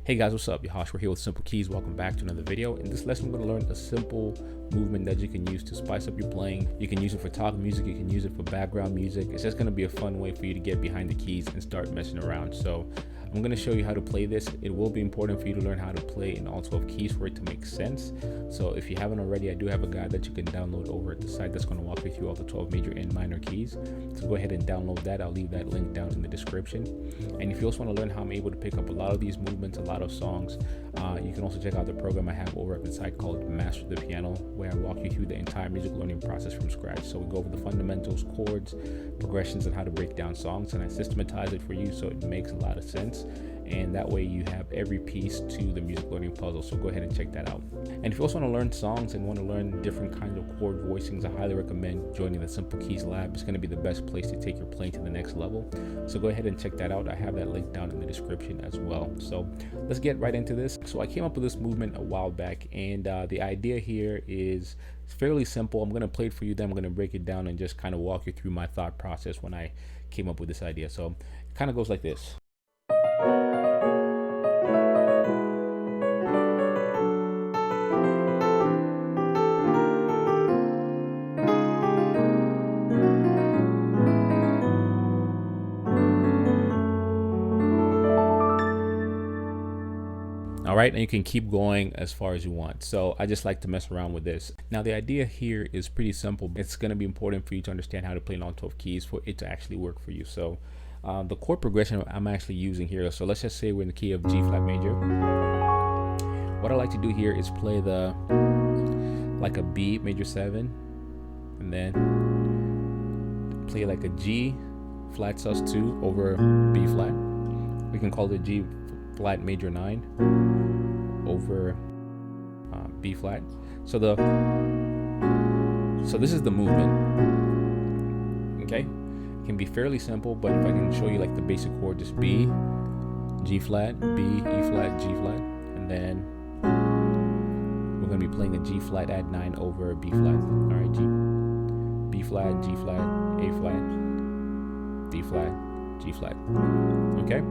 Hey guys, what's up? Yahash, we're here with Simple Keys. Welcome back to another video. In this lesson, we're going to learn a simple movement that you can use to spice up your playing. You can use it for talk music, you can use it for background music. It's just going to be a fun way for you to get behind the keys and start messing around. So I'm going to show you how to play this. It will be important for you to learn how to play in all 12 keys for it to make sense. So if you haven't already, I do have a guide that you can download over at the site that's going to walk you through all the 12 major and minor keys. So go ahead and download that. I'll leave that link down in the description. And if you also want to learn how I'm able to pick up a lot of these movements, a lot of songs, you can also check out the program I have over at the site called Master the Piano, where I walk you through the entire music learning process from scratch. So we go over the fundamentals, chords, progressions, and how to break down songs, and I systematize it for you so it makes a lot of sense. And that way you have every piece to the music learning puzzle. So go ahead and check that out. And if you also want to learn songs and want to learn different kinds of chord voicings, I highly recommend joining the Simple Keys Lab. It's going to be the best place to take your playing to the next level. So go ahead and check that out. I have that link down in the description as well. So let's get right into this. So I came up with this movement a while back, and the idea here is fairly simple. I'm going to play it for you, then I'm going to break it down and just kind of walk you through my thought process when I came up with this idea. So it kind of goes like this. All right, and you can keep going as far as you want. So I just like to mess around with this. Now the idea here is pretty simple. It's going to be important for you to understand how to play in all 12 keys for it to actually work for you. So the chord progression I'm actually using here. So let's just say we're in the key of G flat major. What I like to do here is play like a B major 7, and then play like a G flat sus2 over B flat. We can call it G flat major 9 over B flat. So this is the movement. Okay, it can be fairly simple, but if I can show you like the basic chord, just B, G flat, B, E flat, G flat, and then we're going to be playing a G flat add 9 over B flat. All right, B flat, G flat, A flat, D flat, G flat. Okay.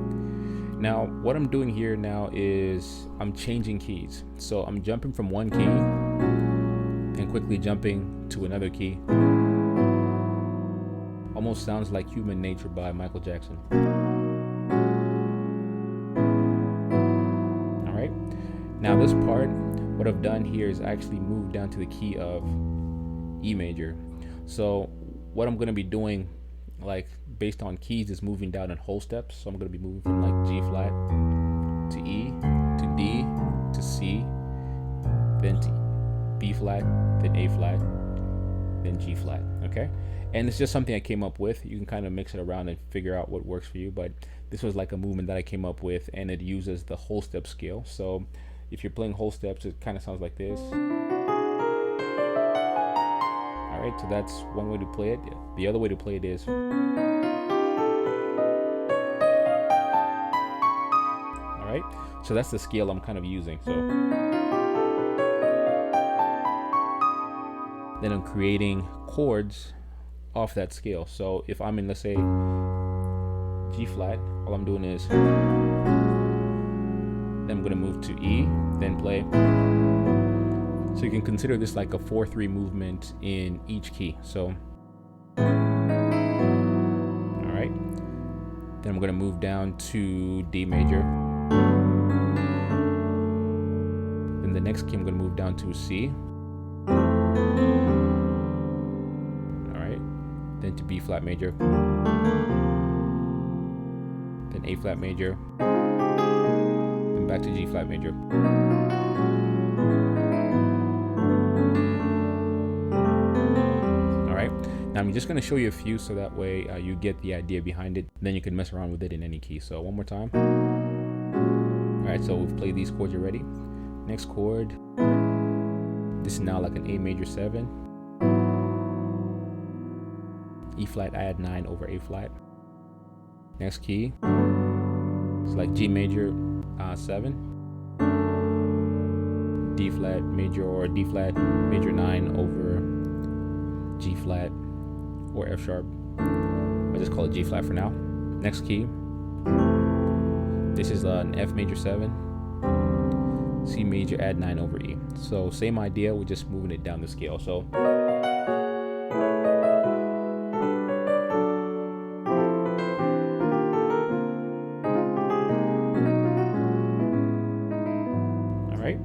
Now, what I'm doing here now is I'm changing keys. So I'm jumping from one key and quickly jumping to another key. Almost sounds like Human Nature by Michael Jackson. All right. Now this part, what I've done here is actually move down to the key of E major. So what I'm going to be doing, like based on keys, is moving down in whole steps. So I'm going to be moving from like G flat to E to D to C, then to B flat, then A flat, then G flat. Okay, and it's just something I came up with. You can kind of mix it around and figure out what works for you, but this was like a movement that I came up with, and it uses the whole step scale. So if you're playing whole steps, it kind of sounds like this. Alright, so that's one way to play it. The other way to play it is, alright, so that's the scale I'm kind of using. So then I'm creating chords off that scale. So if I'm in, let's say, G flat, all I'm doing is, then I'm going to move to E, then play. So you can consider this like a 4-3 movement in each key. So, all right, then I'm going to move down to D major. Then the next key I'm going to move down to C. All right, then to B flat major, then A flat major, then back to G flat major. Now I'm just going to show you a few so that way you get the idea behind it. Then you can mess around with it in any key. So one more time. Alright, so we've played these chords already. Next chord. This is now like an A major 7. E flat add 9 over A flat. Next key. It's like G major 7. D flat major or D flat major 9 over G flat or F sharp. I just call it G flat for now. Next key. This is an F major 7. C major, add 9 over E. So same idea, we're just moving it down the scale. So all right.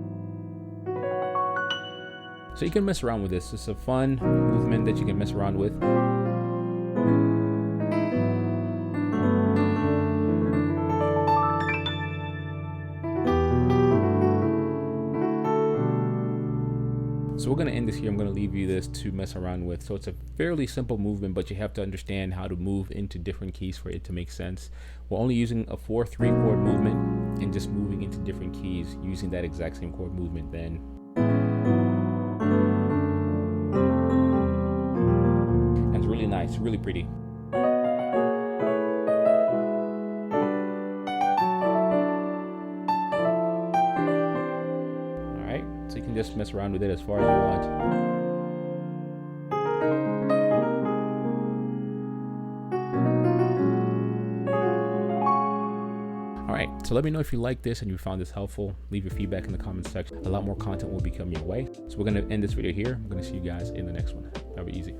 So you can mess around with this. It's a fun movement that you can mess around with. So we're going to end this here. I'm going to leave you this to mess around with. So it's a fairly simple movement, but you have to understand how to move into different keys for it to make sense. We're only using a 4/3 chord movement and just moving into different keys using that exact same chord movement then. And it's really nice, really pretty. So you can just mess around with it as far as you want. All right, so let me know if you like this and you found this helpful. Leave your feedback in the comments section. A lot more content will be coming your way. So we're gonna end this video here. I'm gonna see you guys in the next one. That'll be easy.